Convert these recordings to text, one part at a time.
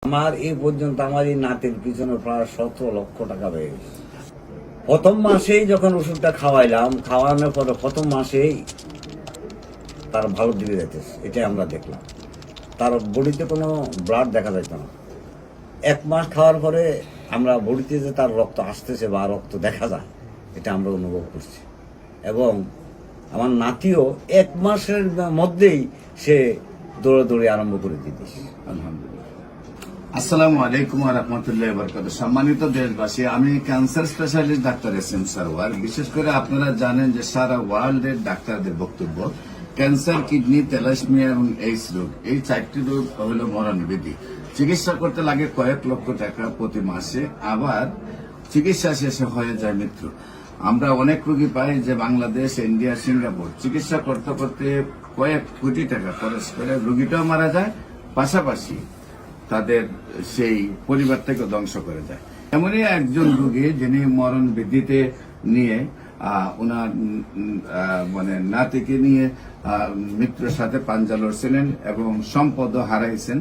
আমার এই পর্যন্ত আমার এই নাতির পিছনে প্রায় 17 লক্ষ টাকা হয়ে গেছে। প্রথম মাসেই যখন ওষুধটা খাওয়াইলাম, খাওয়ানোর পরে প্রথম মাসেই তার ভালো দিকে যাইতেছে, এটাই আমরা দেখলাম। তার বডিতে কোনো ব্লাড দেখা যাইত না। 1 মাস খাওয়ার পরে আমরা বডিতে যে তার রক্ত আসতেছে বা রক্ত দেখা যায়, এটা আমরা অনুভব করছি। এবং আমার নাতিও 1 মাসের মধ্যেই সে দৌড়াদৌড়ি আরম্ভ করে দিতেছে। আলহামদুলিল্লাহ। আসসালামু আলাইকুম ওয়া রাহমাতুল্লাহি ওয়া বারাকাতুহু। সম্মানিত দেশবাসী, আমি cancer specialist doctor SM. Sarwar. বিশেষ করে আপনারা জানেন যে সারা ওয়ার্ল্ডের ডাক্তারদের বক্তব্য ক্যান্সার, কিডনি, থ্যালাসেমিয়া এবং এইডস রোগ, এই 4টি রোগ হল মরণব্যাধি। চিকিৎসা করতে লাগে কয়েক লক্ষ টাকা প্রতি মাসে, আবার চিকিৎসা শেষে হয়ে যায় মৃত্যু। আমরা অনেক রোগী পাই যে বাংলাদেশ, ইন্ডিয়া, সিঙ্গাপুর চিকিৎসা করতে করতে কয়েক কোটি টাকা খরচ করে রোগীটাও মারা যায়, পাশাপাশি তাদের সেই পরিবারটাকে ধ্বংস করে যায়। এমনই একজন রোগী যিনি মরণ বিধিতে নিয়ে ওনার মানে নাতিকে নিয়ে মৃত্যুর সাথে পাঞ্জা লড়ছিলেন এবং সম্পদও হারাইছেন।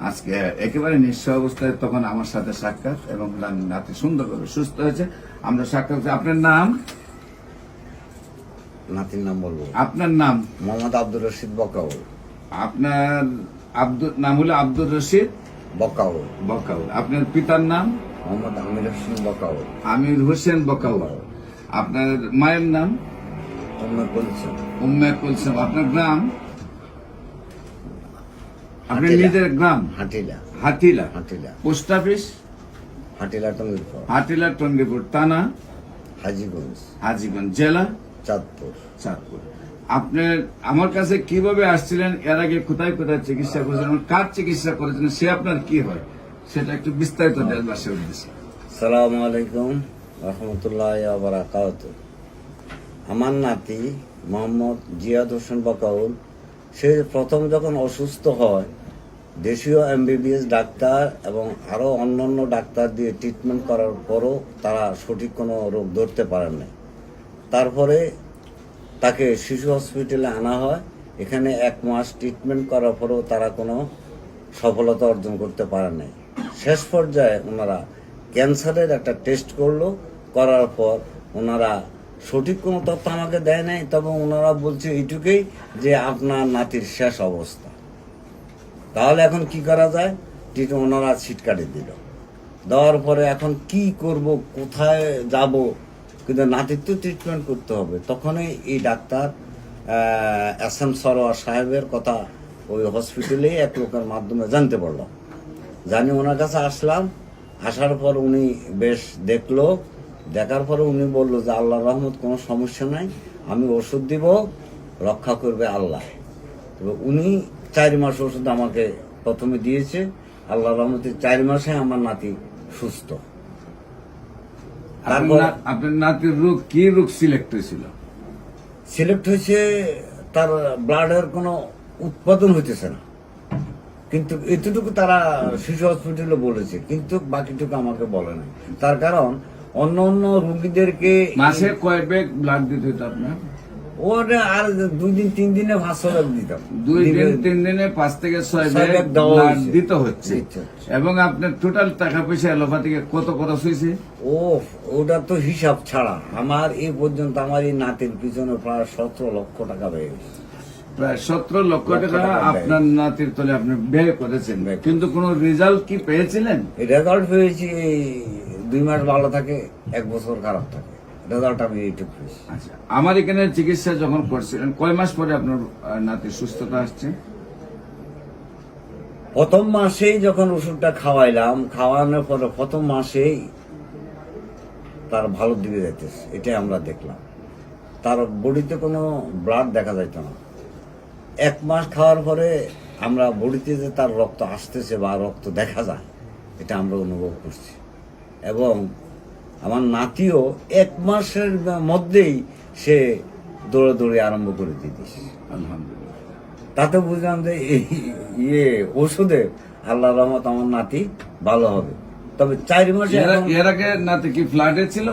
আজকে একেবারে নিঃস্ব অবস্থায় তখন আমার সাথে সাক্ষাৎ এবং নাতি সুন্দরভাবে সুস্থ হয়েছে। আমরা সাক্ষাৎ। আপনার নাম? নাতির নাম বলবো? আপনার নাম? মোহাম্মদ আব্দুর রশিদ বকাউল। আপনার নাম হলো আব্দুর রশিদ বকাউল। বকাউল। আপনার পিতার নাম? মোহাম্মদ আমির হোসেন বকাউল। আমির হোসেন বকাউল। আপনার মায়ের নাম? উম্মে কুলসুম। উম্মে কুলসুম। আপনার গ্রাম? আপনার নিজের গ্রাম? হাটিলা। হাটিলা। হাটিলা। Post office? হাটিলা টঙ্গিরপুর। হাটিলা টঙ্গিপুর। থানা? হাজীগঞ্জ। হাজীগঞ্জ। জেলা? চাঁদপুর। চাঁদপুর। আপনার আমার কাছে কিভাবে আসছিলেন, এর আগে কোথায় কোথায় চিকিৎসা করেছিলেন, কার চিকিৎসা করেছিলেন, সে আপনার কি হয় সেটা একটু বিস্তারিত দেশবাসীর উদ্দেশ্যে। আসসালামু আলাইকুম রহমতুল্লাহ ওয়া বারাকাতুহু। আমার নাতি মোহাম্মদ জিয়াদ হোসেন বকাউল, সে প্রথম যখন অসুস্থ হয়, দেশীয় এমবিবিএস ডাক্তার এবং আরও অন্যান্য ডাক্তার দিয়ে ট্রিটমেন্ট করার পরও তারা সঠিক কোনো রোগ ধরতে পারেন না। তারপরে তাকে শিশু হসপিটালে আনা হয়। এখানে 1 মাস ট্রিটমেন্ট করার পরেও তারা কোনো সফলতা অর্জন করতে পারে নাই। শেষ পর্যায়ে ওনারা ক্যান্সারের একটা টেস্ট করলো, করার পর ওনারা সঠিক কোনো তথ্য আমাকে দেয় নাই, তবে ওনারা বলছে এইটুকুই যে আপনার নাতির শেষ অবস্থা। তাহলে এখন কি করা যায়? ওনারা সিট কাটে দিল। দেওয়ার পরে এখন কি করব, কোথায় যাব, কিন্তু নাতির তো ট্রিটমেন্ট করতে হবে। তখনই এই ডাক্তার এস.এম. সারওয়ার সাহেবের কথা ওই হসপিটালে এক লোকের মাধ্যমে জানতে পারলাম। জানি ওনার কাছে আসলাম। আসার পর উনি বেশ দেখলো, দেখার পরে উনি বললো যে আল্লাহর রহমত, কোনো সমস্যা নাই, আমি ওষুধ দিব, রক্ষা করবে আল্লাহ। তবে উনি 4 মাস ওষুধ আমাকে প্রথমে দিয়েছে। আল্লাহর রহমতে 4 মাসে আমার নাতি সুস্থ। আপনার নাতির রোগ কি রোগ সিলেক্ট হয়েছিল? সিলেক্ট হয়েছে তার ব্লাডের কোনো উৎপাদন হইতেছে না, কিন্তু এতটুকু তারা শিশু হসপিটালে বলেছে, কিন্তু বাকিটুকু আমাকে বলে নাই। তার কারণ অন্য অন্য রোগীদেরকে মাসে কয় ব্যাগ ব্লাড দিতে হতো আপনার? ওটা আর 2 দিন 3 দিনে 500 ব্যাগ দিতাম। 2 দিন 3 দিনে 5 থেকে 6 ব্যাগ ব্লাড দিতে হচ্ছে। এবং আপনার টোটাল টাকা পয়সা এলোপাথিকে কত খরচ হয়েছে? ওটা তো হিসাব ছাড়া আমার এই পর্যন্ত আমার এই নাতির পিছনে প্রায় 17 লক্ষ টাকা হয়ে গেছে। প্রায় 17 লক্ষ টাকা আপনার নাতির তলে আপনি ব্যয় করেছেন, কিন্তু কোন রেজাল্ট কি পেয়েছিলেন? রেজাল্ট পেয়েছি 2 মাস ভালো থাকে, 1 বছর খারাপ থাকে। রেজাল্ট আমি এইটুকু পেয়েছি। আচ্ছা, আমার এখানে চিকিৎসা যখন করছিলেন কয় মাস পরে আপনার নাতির সুস্থতা আসছে? প্রথম মাসেই যখন ওষুধটা খাওয়াইলাম, খাওয়ানোর পরে প্রথম মাসেই তার ভালো দিকে যাইতেছে, এটাই আমরা দেখলাম। তার বডিতে কোনো ব্লাড দেখা যাইত না। 1 মাস খাওয়ার পরে আমরা বডিতে যে তার রক্ত আসতেছে বা রক্ত দেখা যায়, এটা আমরা অনুভব করছি। এবং আমার নাতিও 1 মাসের মধ্যেই সে দৌড়াদৌড়ি আরম্ভ করে দিতেছে। আলহামদুলিল্লাহ। তাতে বুঝলাম যে এই ওষুধে আল্লাহর রহমত আমার নাতি ভালো হবে। তবে 4 মাসে এর আগে নাতি কি ফ্ল্যাটে ছিল?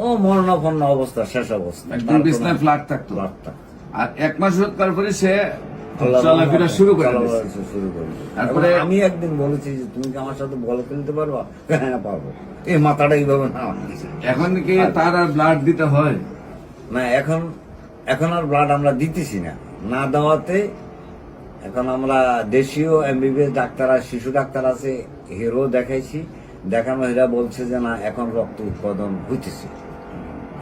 ও মরণাপন্ন অবস্থা, শেষ অবস্থা, বিছনায় ফ্ল্যাট থাকতো। ফ্ল্যাট থাকতো। আর 1 মাস তারপরে সে আল্লাহ চলাফেরা শুরু করে দিয়েছে। চলাফেরা শুরু করেছে। তারপরে এবং আমি একদিন বলেছি যে তুমি কি আমার সাথে বল খেলতে পারবা? হ্যাঁ পারবো। এই মাথাটা এইভাবে না এখন কি তার আর ব্লাড দিতে হয়? না, এখন আর ব্লাড আমরা দিতেছি না, না দেওয়াতে এখন আমরা দেশীয় এমবিবিএস ডাক্তার আর শিশু ডাক্তার আছে, হিরো দেখাইছি, দেখানো এরা বলছে যে না এখন রক্ত উৎপাদন হইতেছে,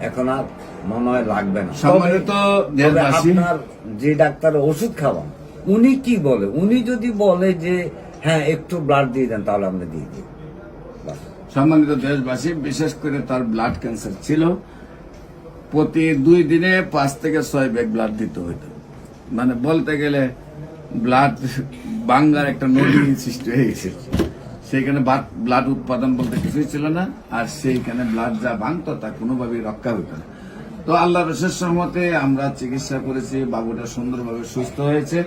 এখন আর মনে হয় লাগবে না। সম্মানিত তবে দেশবাসী, আপনার যে ডাক্তার ওষুধ খাওয়ান উনি কি বলে, উনি যদি বলে যে হ্যাঁ একটু ব্লাড দিয়ে দেন তাহলে আমরা দিয়ে দিই। বাস। সম্মানিত দেশবাসী, বিশেষ করে তার ব্লাড ক্যান্সার ছিল, প্রতি 2 দিনে 5 থেকে 6 ব্যাগ ব্লাড দিতে হইতো। মানে বলতে গেলে ব্লাড বাঙ্গার একটা নদী সৃষ্টি হয়ে গেছে। সেইখানে ব্লাড উৎপাদন বলতে কিছুই ছিল না, আর সেইখানে ব্লাড যা ভাঙতো তা কোনোভাবেই রক্ষা হইত না। তো আল্লাহর বিশেষ রহমতে আমরা চিকিৎসা করেছি, বাবুটা সুন্দরভাবে সুস্থ হয়েছে।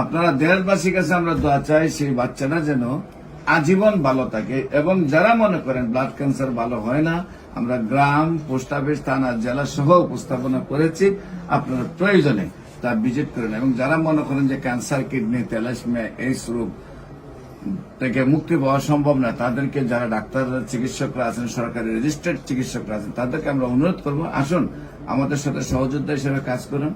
আপনারা দেশবাসীর কাছে আমরা দোয়া চাই সেই বাচ্চাটা যেন আজীবন ভালো থাকে। এবং যারা মনে করেন ব্লাড ক্যান্সার ভালো হয় না, আমরা গ্রাম, পোস্ট অফিস, থানা, জেলা সহ উপস্থাপনা করেছি, আপনারা প্রয়োজনে তা ভিজিট করেন। এবং যারা মনে করেন যে ক্যান্সার, কিডনি, থ্যালাসেমিয়া এই রোগ থেকে মুক্তি পাওয়া সম্ভব না, তাদেরকে যারা ডাক্তার চিকিৎসকরা আছেন, সরকারি রেজিস্টার্ড চিকিৎসকরা আছেন, তাদেরকে আমরা অনুরোধ করবো আসুন আমাদের সাথে সহযোদ্ধা হিসেবে কাজ করুন।